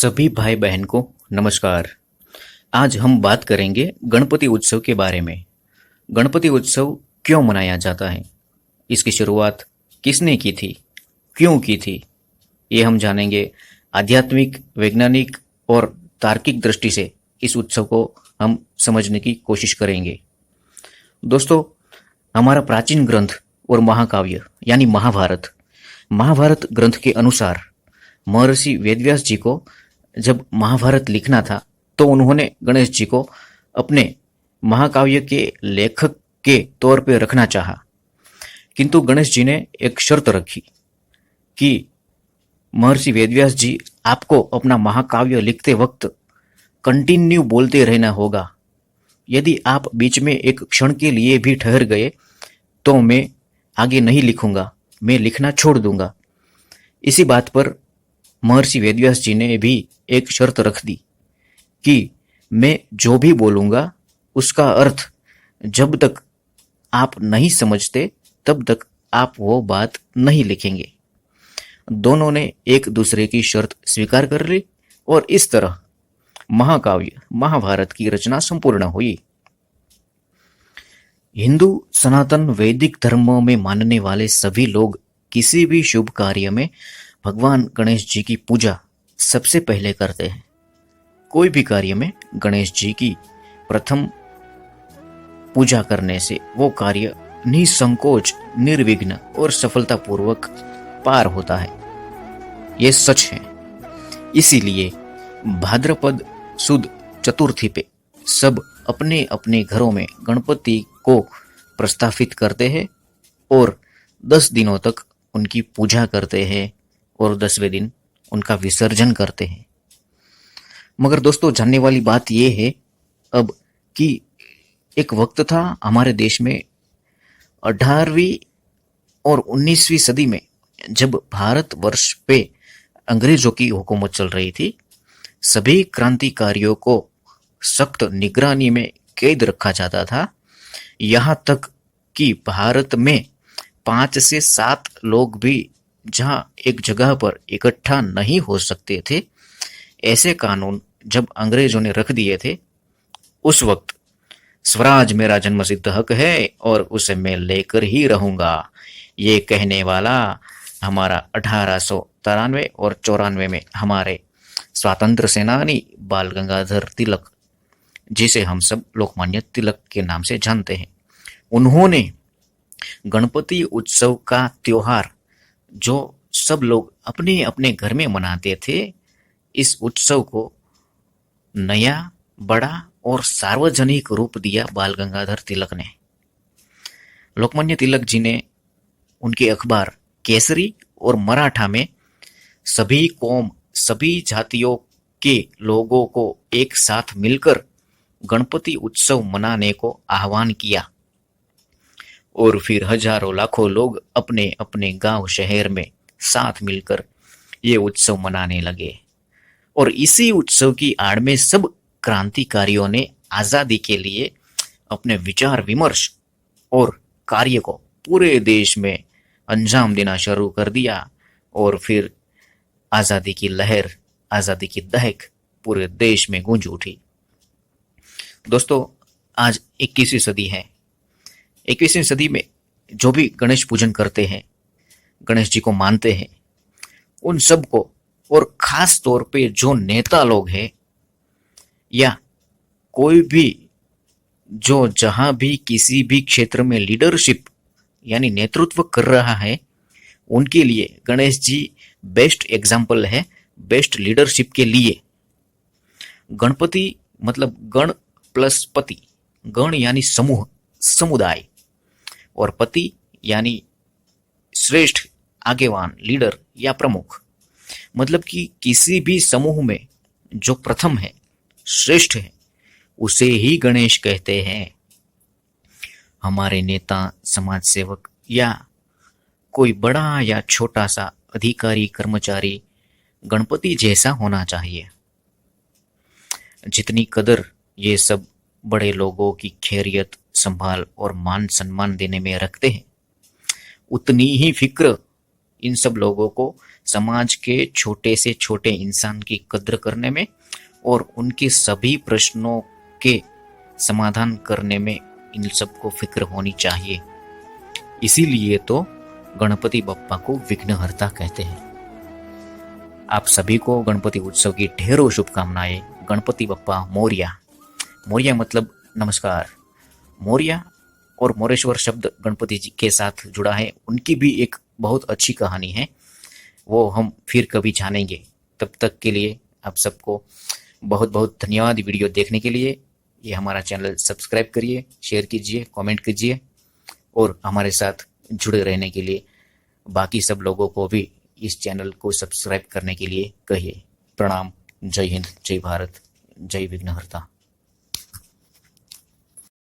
सभी भाई बहन को नमस्कार। आज हम बात करेंगे गणपति उत्सव के बारे में। गणपति उत्सव क्यों मनाया जाता है, इसकी शुरुआत किसने की थी, क्यों की थी, ये हम जानेंगे। आध्यात्मिक, वैज्ञानिक और तार्किक दृष्टि से इस उत्सव को हम समझने की कोशिश करेंगे। दोस्तों, हमारा प्राचीन ग्रंथ और महाकाव्य यानी महाभारत ग्रंथ के अनुसार महर्षि वेदव्यास जी को जब महाभारत लिखना था तो उन्होंने गणेश जी को अपने महाकाव्य के लेखक के तौर पे रखना चाहा, किंतु गणेश जी ने एक शर्त रखी कि महर्षि वेदव्यास जी, आपको अपना महाकाव्य लिखते वक्त कंटिन्यू बोलते रहना होगा। यदि आप बीच में एक क्षण के लिए भी ठहर गए तो मैं आगे नहीं लिखूंगा, मैं लिखना छोड़ दूंगा। इसी बात पर महर्षि वेदव्यास जी ने भी एक शर्त रख दी कि मैं जो भी बोलूंगा उसका अर्थ जब तक आप नहीं समझते तब तक आप वो बात नहीं लिखेंगे। दोनों ने एक दूसरे की शर्त स्वीकार कर ली और इस तरह महाकाव्य महाभारत की रचना संपूर्ण हुई। हिंदू सनातन वैदिक धर्मों में मानने वाले सभी लोग किसी भी शुभ कार्य में भगवान गणेश जी की पूजा सबसे पहले करते हैं। कोई भी कार्य में गणेश जी की प्रथम पूजा करने से वो कार्य निसंकोच, निर्विघ्न और सफलतापूर्वक पार होता है। ये सच है। इसीलिए भाद्रपद सुद चतुर्थी पे सब अपने अपने घरों में गणपति को प्रस्थापित करते हैं और 10 दिनों तक उनकी पूजा करते हैं और 10वें दिन उनका विसर्जन करते हैं। मगर दोस्तों, जानने वाली बात यह है अब कि एक वक्त था हमारे देश में 18वीं और 19वीं सदी में, जब भारतवर्ष पे अंग्रेजों की हुकूमत चल रही थी। सभी क्रांतिकारियों को सख्त निगरानी में कैद रखा जाता था। यहाँ तक कि भारत में 5 से 7 लोग भी जहां एक जगह पर इकट्ठा नहीं हो सकते थे, ऐसे कानून जब अंग्रेजों ने रख दिए थे, उस वक्त स्वराज मेरा जन्मसिद्ध हक है और उसे मैं लेकर ही रहूंगा, ये कहने वाला हमारा 1893 और 94 में हमारे स्वतंत्र सेनानी बाल गंगाधर तिलक, जिसे हम सब लोकमान्य तिलक के नाम से जानते हैं, उन्होंने गणपति उत्सव का त्योहार जो सब लोग अपने अपने घर में मनाते थे, इस उत्सव को नया, बड़ा और सार्वजनिक रूप दिया बाल गंगाधर तिलक ने। लोकमान्य तिलक जी ने उनके अखबार केसरी और मराठा में सभी कौम, सभी जातियों के लोगों को एक साथ मिलकर गणपति उत्सव मनाने को आह्वान किया और फिर हजारों लाखों लोग अपने अपने गांव शहर में साथ मिलकर ये उत्सव मनाने लगे। और इसी उत्सव की आड़ में सब क्रांतिकारियों ने आजादी के लिए अपने विचार विमर्श और कार्य को पूरे देश में अंजाम देना शुरू कर दिया और फिर आजादी की लहर, आजादी की दहक पूरे देश में गूंज उठी। दोस्तों, आज 21वीं सदी है। 21वीं सदी में जो भी गणेश पूजन करते हैं, गणेश जी को मानते हैं, उन सब को, और खास तौर पे जो नेता लोग हैं या कोई भी जो जहां भी किसी भी क्षेत्र में लीडरशिप यानी नेतृत्व कर रहा है, उनके लिए गणेश जी बेस्ट एग्जाम्पल है, बेस्ट लीडरशिप के लिए। गणपति मतलब गण प्लस पति। गण यानी समूह, समुदाय, और पति यानी श्रेष्ठ, आगेवान, लीडर या प्रमुख। मतलब कि किसी भी समूह में जो प्रथम है, श्रेष्ठ है, उसे ही गणेश कहते हैं। हमारे नेता, समाज सेवक या कोई बड़ा या छोटा सा अधिकारी, कर्मचारी गणपति जैसा होना चाहिए। जितनी कदर ये सब बड़े लोगों की खैरियत, संभाल और मान सम्मान देने में रखते हैं, उतनी ही फिक्र इन सब लोगों को समाज के छोटे से छोटे इंसान की कद्र करने में और उनके सभी प्रश्नों के समाधान करने में इन सबको फिक्र होनी चाहिए। इसीलिए तो गणपति बप्पा को विघ्नहर्ता कहते हैं। आप सभी को गणपति उत्सव की ढेरों शुभकामनाएं। गणपति बप्पा मोरया। मोरया मतलब नमस्कार। मोरया और मोरेश्वर शब्द गणपति जी के साथ जुड़ा है। उनकी भी एक बहुत अच्छी कहानी है, वो हम फिर कभी जानेंगे। तब तक के लिए आप सबको बहुत बहुत धन्यवाद वीडियो देखने के लिए। ये हमारा चैनल सब्सक्राइब करिए, शेयर कीजिए, कमेंट कीजिए और हमारे साथ जुड़े रहने के लिए बाकी सब लोगों को भी इस चैनल को सब्सक्राइब करने के लिए कहिए। प्रणाम। जय हिंद, जय भारत, जय विघ्नहर्ता।